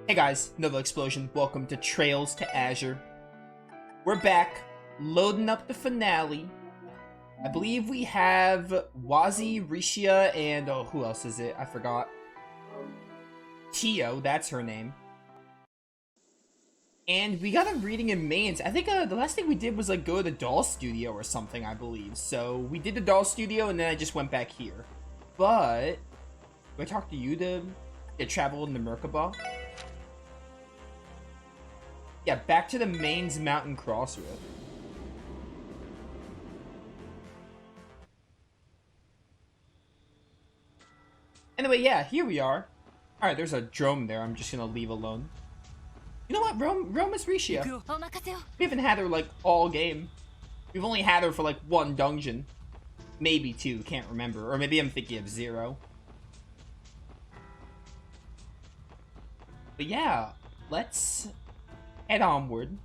Hey guys, Novaexplosion. Welcome to Trails to Azure. We're back, loading up the finale. I believe we have Wazi, Rishia, and oh, who else is it? I forgot. Tio, that's her name. And we got a reading in mains. I think the last thing we did was like go to the doll studio or something, I believe. So we did the doll studio and then I just went back here. But do I talk to you to get travel in the Merkaba? Yeah, back to the mains mountain crossroad. Anyway, yeah, here we are. Alright, there's a drone there I'm just gonna leave alone. You know what? Rome is Rishia. We haven't had her, like, all game. We've only had her for, like, one dungeon. Maybe two, can't remember. Or maybe I'm thinking of 0. But yeah, let's head onward.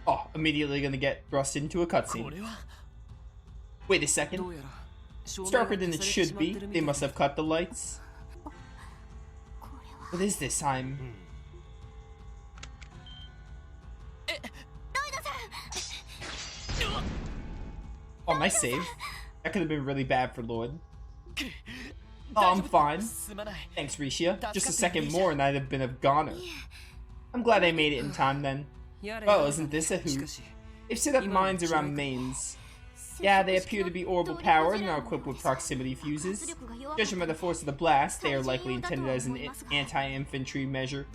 Oh, immediately gonna get thrust into a cutscene. Wait a second. It's darker than it should be. They must have cut the lights. What is this? Oh, nice save. That could have been really bad for Lord. Oh, I'm fine. Thanks, Rishia. Just a second more and I'd have been a goner. I'm glad I made it in time then. Oh, isn't this a hoot? They've set up mines around mains. Yeah, they appear to be orbital powered and are equipped with proximity fuses. Judging by the force of the blast, they are likely intended as an anti-infantry measure.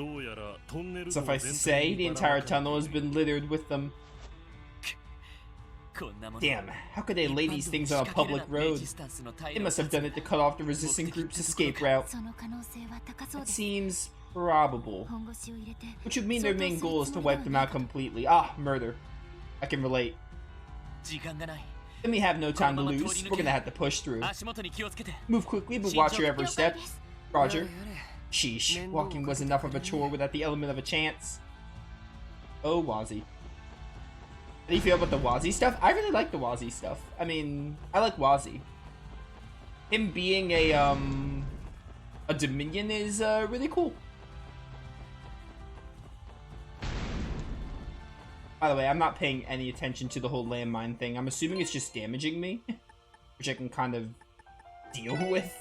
Suffice to say, the entire tunnel has been littered with them. Damn, how could they lay these things on a public road? They must have done it to cut off the resistant group's escape route. It seems probable. Which would mean their main goal is to wipe them out completely. Ah, murder. I can relate. Then we have no time to lose. We're gonna have to push through. Move quickly, but watch your every step. Roger. Sheesh, walking was enough of a chore without the element of a chance. Oh, Wazi. How do you feel about the Wazi stuff? I really like the Wazi stuff. I mean, I like Wazi. Him being a Dominion is really cool. By the way, I'm not paying any attention to the whole landmine thing. I'm assuming it's just damaging me, which I can kind of deal with.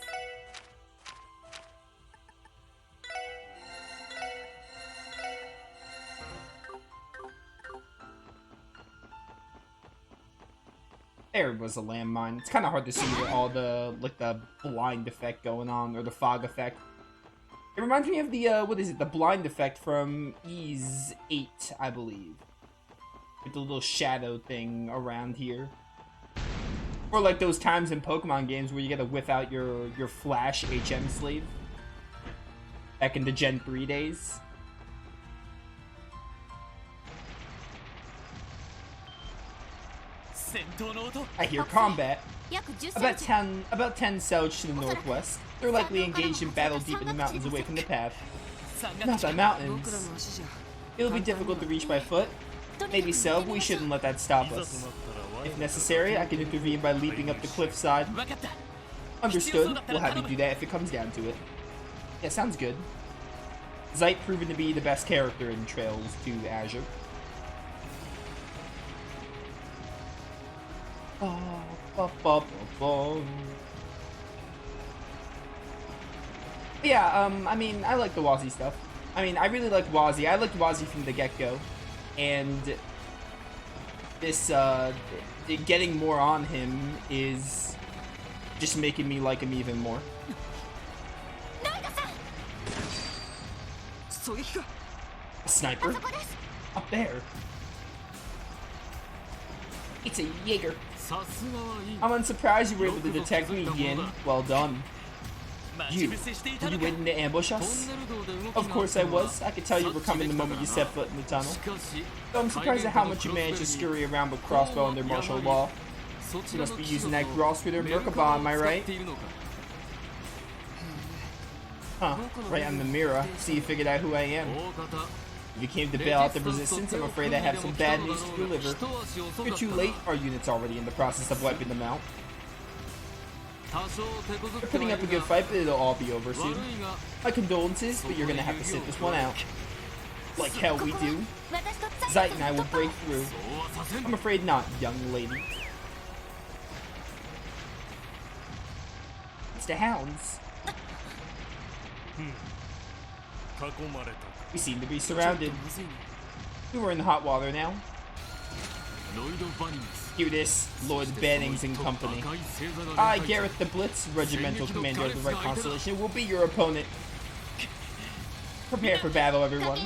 There was a landmine. It's kind of hard to see with all the, like, the blind effect going on, or the fog effect. It reminds me of the, what is it, the blind effect from Ys 8, I believe. With the little shadow thing around here. Or like those times in Pokemon games where you gotta whip out your Flash HM slave. Back in the Gen 3 days. I hear combat. About 10 Selge to the northwest. They're likely engaged in battle deep in the mountains away from the path. Not the mountains. It'll be difficult to reach by foot. Maybe so, but we shouldn't let that stop us. If necessary, I can intervene by leaping up the cliffside. Understood. We'll have you do that if it comes down to it. Yeah, sounds good. Zeit proven to be the best character in Trails to Azure. Yeah, I mean, I like the Wazi stuff. I mean, I really like Wazi. I liked Wazi from the get-go. And this, getting more on him is just making me like him even more. A sniper? Up there. It's a Jaeger. I'm unsurprised you were able to detect me, Yin. Well done. Were you waiting to ambush us? Of course I was. I could tell you were coming the moment you set foot in the tunnel. Though I'm surprised at how much you managed to scurry around with crossbow under martial law. You must be using that Gross with their Merkaba, am I right? Huh, right on the mirror. So you figured out who I am. If you came to bail out the resistance, I'm afraid I have some bad news to deliver. You're too late. Our unit's already in the process of wiping them out. You're putting up a good fight, but it'll all be over soon. My condolences, but you're gonna have to sit this one out. Like hell we do. Zeit and I will break through. I'm afraid not, young lady. It's the hounds. We seem to be surrounded. We were in the hot water now. Hear this, Lord Bannings and company. I, Gareth the Blitz, regimental commander of the right constellation, will be your opponent. Prepare for battle, everyone.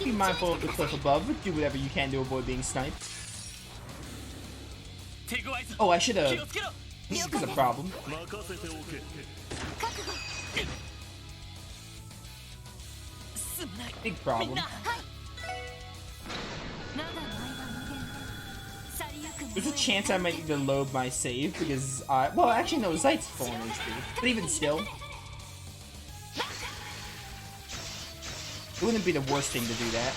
Be mindful of the cliff above. Do whatever you can to avoid being sniped. Oh, I should have. This is a problem. Big problem. There's a chance I might need to load my save because well, actually no, Zeit's full on HP. But even still, it wouldn't be the worst thing to do that.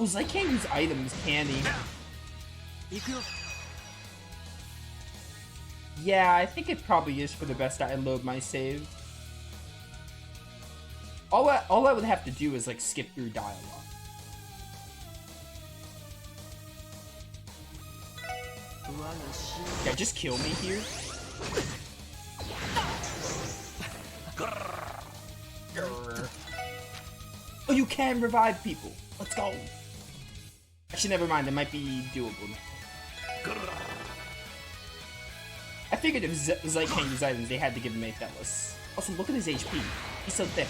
Oh, Zeit can't use items, can he? Yeah, I think it probably is for the best that I load my save. All I would have to do is like skip through dialogue. Yeah, just kill me here. Oh, you can revive people. Let's go. Actually, never mind. It might be doable. I figured if Zeit can't use items, they had to give him Aethelus. Also, look at his HP. He's so thick.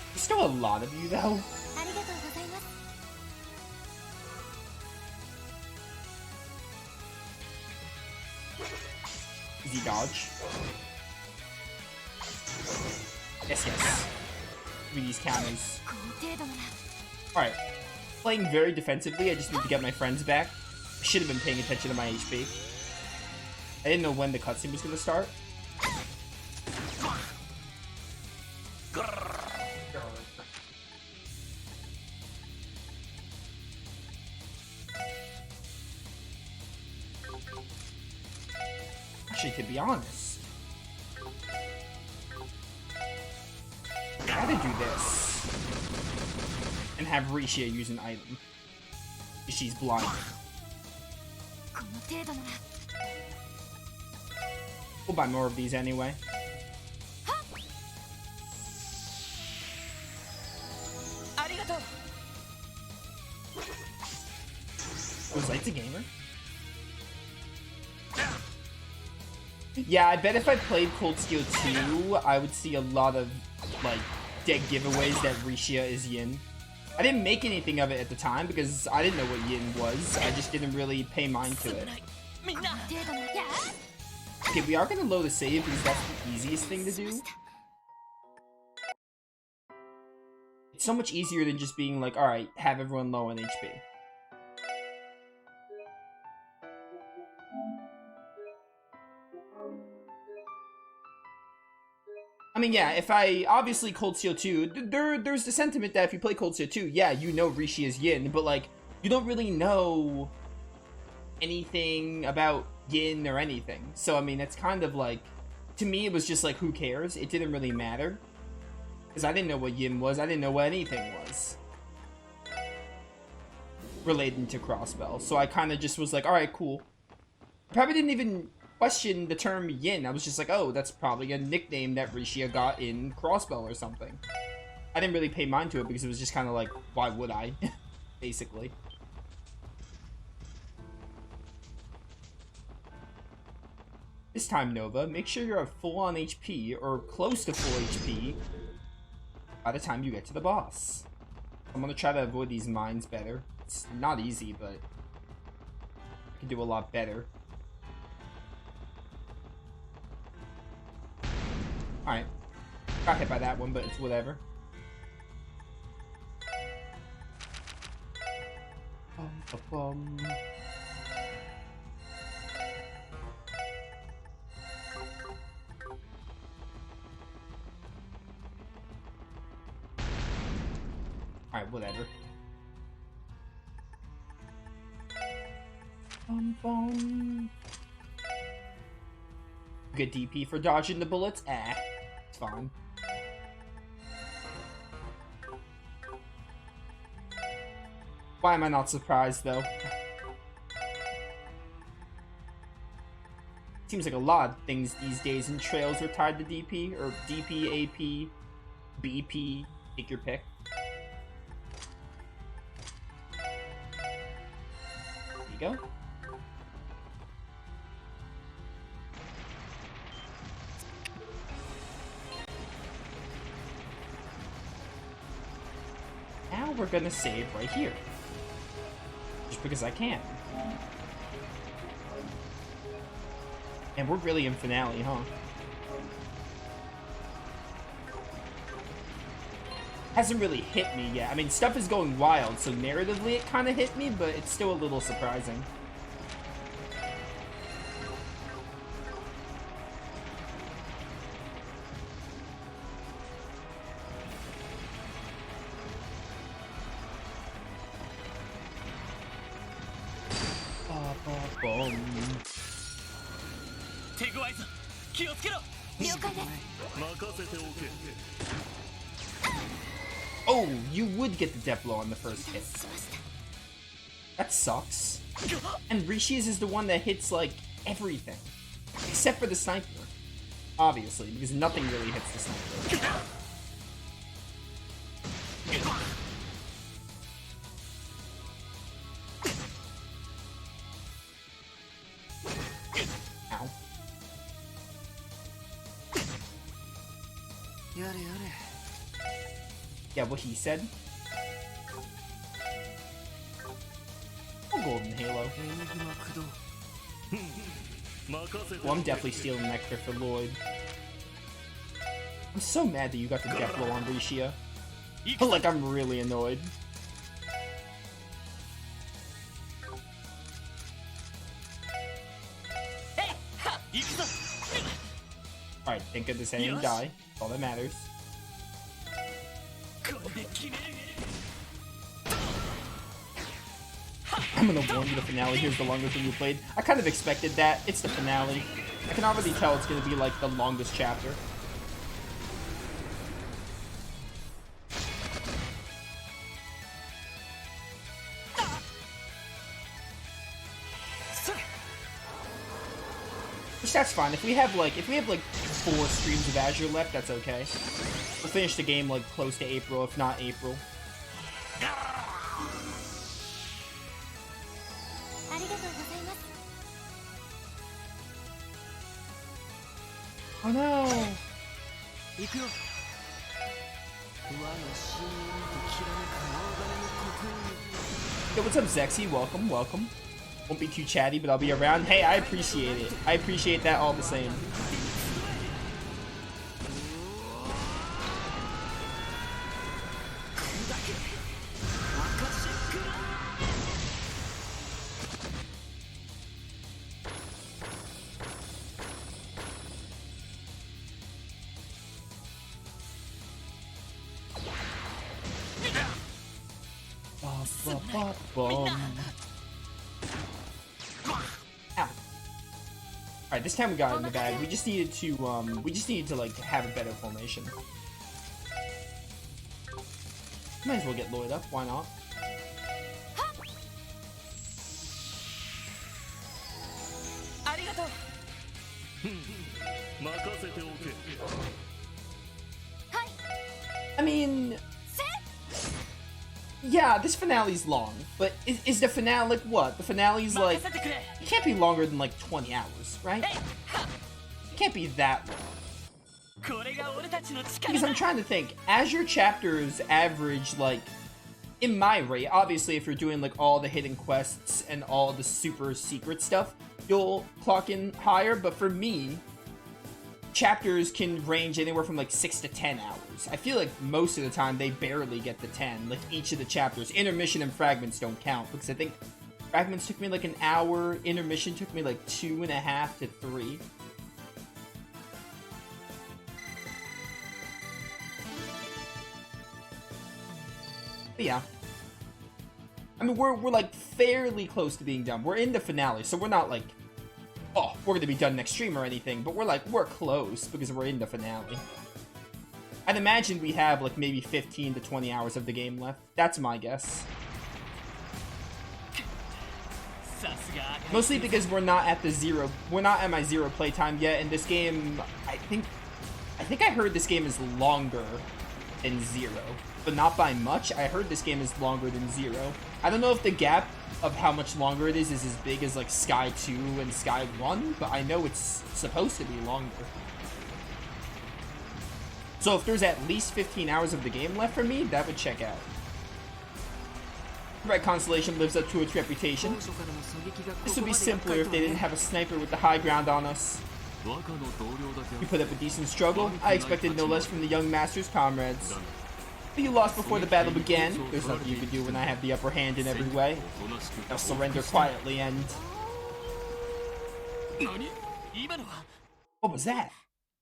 There's still a lot of you, though. Easy dodge. Yes, yes. Read these counters. Alright. Playing very defensively, I just need to get my friends back. I should have been paying attention to my HP. I didn't know when the cutscene was going to start. Actually, to be honest, I gotta do this and have Rishia use an item. She's blind. We'll buy more of these anyway. Was Zeit's a gamer? Yeah, I bet if I played Cold Steel 2, I would see a lot of, like, dead giveaways that Rishia is Yin. I didn't make anything of it at the time because I didn't know what Yin was. I just didn't really pay mind to it. Okay, we are going to load a save because that's the easiest thing to do. It's so much easier than just being like, alright, have everyone low on HP. I mean, yeah, if I, obviously Cold Steel 2, there's the sentiment that if you play Cold Steel 2, yeah, you know Rishi is Yin, but like, you don't really know anything about Yin or anything. So, I mean, it's kind of like, to me, it was just like, who cares? It didn't really matter. Because I didn't know what Yin was, I didn't know what anything was relating to Crossbell. So I kind of just was like, alright, cool. I probably didn't even question the term Yin. I was just like, oh, that's probably a nickname that Rishia got in Crossbell or something. I didn't really pay mind to it because it was just kind of like, why would I? Basically. This time, Nova, make sure you're at full on HP or close to full HP by the time you get to the boss. I'm gonna try to avoid these mines better. It's not easy, but I can do a lot better. Alright. Got hit by that one, but it's whatever. Alright, whatever. Bum. Good DP for dodging the bullets? It's fine. Why am I not surprised, though? Seems like a lot of things these days in Trails are tied to DP, or DP, AP, BP, take your pick. There you go. Now we're gonna save right here. Just because I can. And we're really in finale, huh? Hasn't really hit me yet. I mean, stuff is going wild, so narratively it kind of hit me, but it's still a little surprising. Oh, you would get the death blow on the first hit. That sucks. And Rishi's is the one that hits, like, everything. Except for the sniper. Obviously, because nothing really hits the sniper. Ow. Yeah, what he said. Oh, Golden Halo. Well, I'm definitely stealing Nectar for Lloyd. I'm so mad that you got the death blow on Rishia. Like, I'm really annoyed. Alright, think of this and die. That's all that matters. I'm gonna warn you, the finale here's the longest thing you played. I kind of expected that. It's the finale. I can already tell it's gonna be like the longest chapter. Which that's fine. If we have like 4 streams of Azure left, that's okay. We'll finish the game like close to April, if not April. Oh no! Yo, what's up, Zexy? Welcome, welcome. Won't be too chatty, but I'll be around. Hey, I appreciate it. I appreciate that all the same. Alright, this time we got it in the bag. We just needed to like have a better formation. Might as well get Lloyd up, why not? I mean, yeah, this finale's long, but is the finale like what? The finale's like, it can't be longer than like 20 hours, right? It can't be that long. Because I'm trying to think, Azure chapters average like, in my rate, obviously if you're doing like all the hidden quests and all the super secret stuff, you'll clock in higher, but for me, chapters can range anywhere from like 6 to 10 hours. I feel like most of the time they barely get to 10, like each of the chapters. Intermission and fragments don't count, because I think fragments took me like an hour, intermission took me like 2.5 to 3. But But yeah. I mean, we're like fairly close to being done. We're in the finale, so we're not like, oh, we're gonna be done next stream or anything, but we're close because we're in the finale. I'd imagine we have like maybe 15 to 20 hours of the game left. That's my guess. Mostly because we're not at my zero playtime yet, and this game, I think I heard this game is longer than 0, but not by much. I heard this game is longer than 0. I don't know if the gap of how much longer it is as big as like Sky 2 and Sky 1, but I know it's supposed to be longer. So if there's at least 15 hours of the game left for me, that would check out. Red Constellation lives up to its reputation. This would be simpler if they didn't have a sniper with the high ground on us. You put up a decent struggle. I expected no less from the young master's comrades. But you lost before the battle began. There's nothing you can do when I have the upper hand in every way. I'll surrender quietly and... What was that?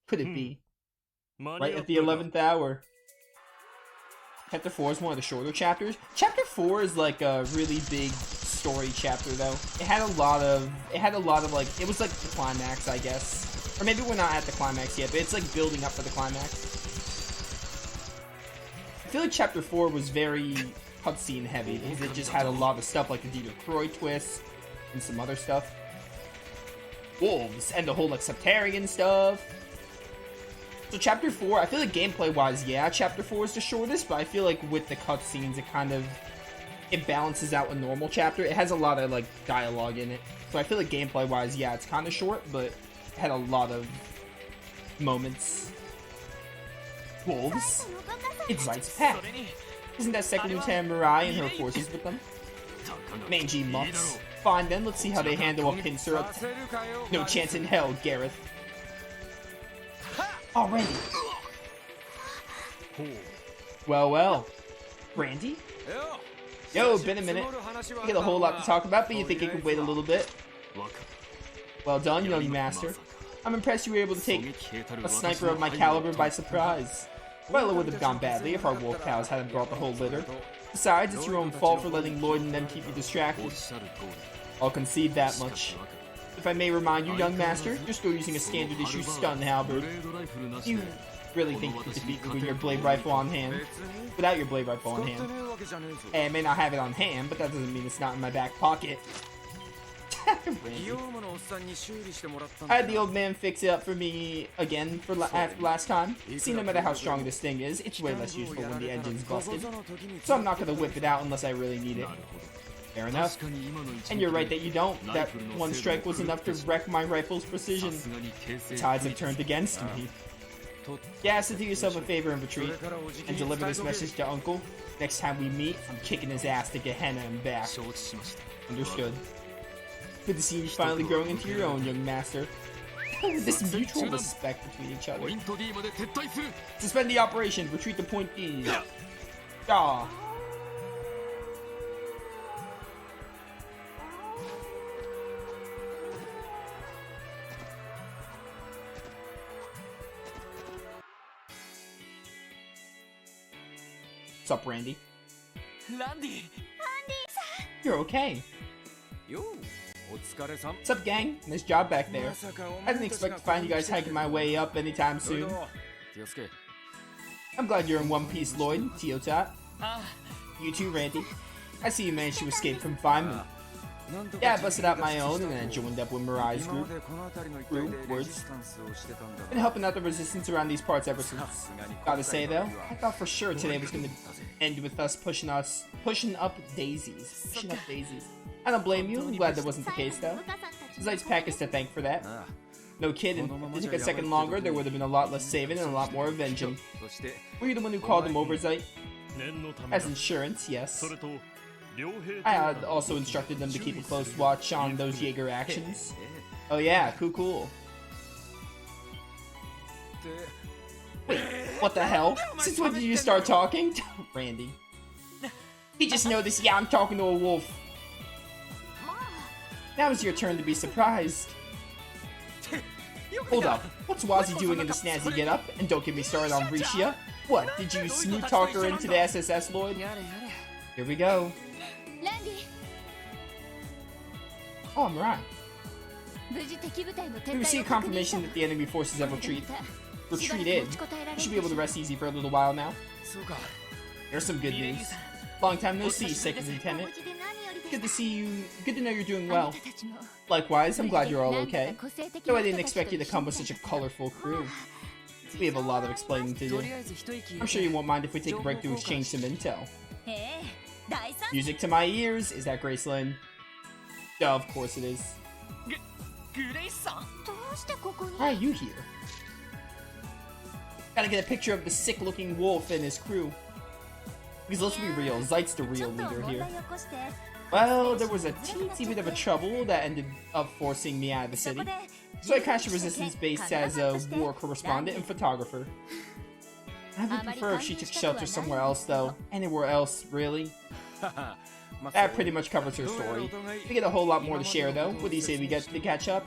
Could it be? Right at the 11th hour. Chapter 4 is one of the shorter chapters. Chapter 4 is like a really big story chapter though. It had a lot of like, it was like the climax, I guess. Or maybe we're not at the climax yet, but it's like building up for the climax. I feel like chapter 4 was very cutscene heavy because it just had a lot of stuff like the Dieter Croy twist and some other stuff. Wolves and the whole like Septarian stuff. So chapter 4, I feel like gameplay-wise, yeah, chapter 4 is the shortest, but I feel like with the cutscenes, it balances out a normal chapter. It has a lot of, like, dialogue in it. So I feel like gameplay-wise, yeah, it's kind of short, but it had a lot of moments. Wolves? It's Zeit's pack. Isn't that Second Lieutenant Mirai and her forces with them? Mangy muffs. Fine then, let's see how they handle a pincer. No chance in hell, Gareth. Already. Well. Brandy? Yo, been a minute. You get a whole lot to talk about, but you think you could wait a little bit? Well done, young master. I'm impressed you were able to take a sniper of my caliber by surprise. Well, it would have gone badly if our wolf cows hadn't brought the whole litter. Besides, it's your own fault for letting Lloyd and them keep you distracted. I'll concede that much. If I may remind you, young master, you're still using a standard issue stun halberd. You really think you can defeat me with your blade rifle on hand? Without your blade rifle on hand. Hey, I may not have it on hand, but that doesn't mean it's not in my back pocket. I had the old man fix it up for me again after last time. See, no matter how strong this thing is, it's way less useful when the engine's busted. So I'm not gonna whip it out unless I really need it. Fair enough. And you're right that you don't. That one strike was enough to wreck my rifle's precision. The tides have turned against me. Yeah, so do yourself a favor and retreat, and deliver this message to Uncle. Next time we meet, I'm kicking his ass to Gehenna and back. Understood. Good to see you finally growing into your own, young master. This mutual respect between each other. Suspend the operation. Retreat to point D. Ah. What's up, Randy? You're okay. What's up, gang? Nice job back there. I didn't expect to find you guys hiking my way up anytime soon. I'm glad you're in one piece, Lloyd. Teotot. You too, Randy. I see you managed to escape confinement. Yeah, I busted out my own and then I joined up with Mirai's group. Words. Been helping out the resistance around these parts ever since. Gotta say though, I thought for sure today was gonna end with us pushing up daisies. I don't blame you. I'm glad that wasn't the case though. Zeit's pack is to thank for that. No kidding. If it took a second longer, there would have been a lot less saving and a lot more avenging. Were you the one who called him over, Zeit? As insurance, yes. I had also instructed them to keep a close watch on those Jaeger actions. Oh yeah, cool. Wait, what the hell? Since when did you start talking? Randy. He just noticed, yeah, I'm talking to a wolf. Now it's your turn to be surprised. Hold up, what's Wazzy doing in the snazzy get-up? And don't get me started on Risha. What, did you smooth talk her into the SSS, Lloyd? Here we go. Oh, Mirai. We received confirmation that the enemy forces have retreated. You should be able to rest easy for a little while now. There's some good news. Long time no see, Second Lieutenant. Good to see you. Good to know you're doing well. Likewise, I'm glad you're all okay. Though I didn't expect you to come with such a colorful crew. We have a lot of explaining to do. I'm sure you won't mind if we take a break to exchange some intel. Music to my ears. Is that Gracelyn? Yeah, of course it is. Why are you here? Gotta get a picture of the sick-looking wolf and his crew. Because let's be real, Zeit's the real leader here. Well, there was a teensy bit of a trouble that ended up forcing me out of the city. So I crashed the Resistance base as a war correspondent and photographer. I would prefer if she took shelter somewhere else though. Anywhere else, really. That pretty much covers her story. We get a whole lot more to share though. What do you say we get to catch up?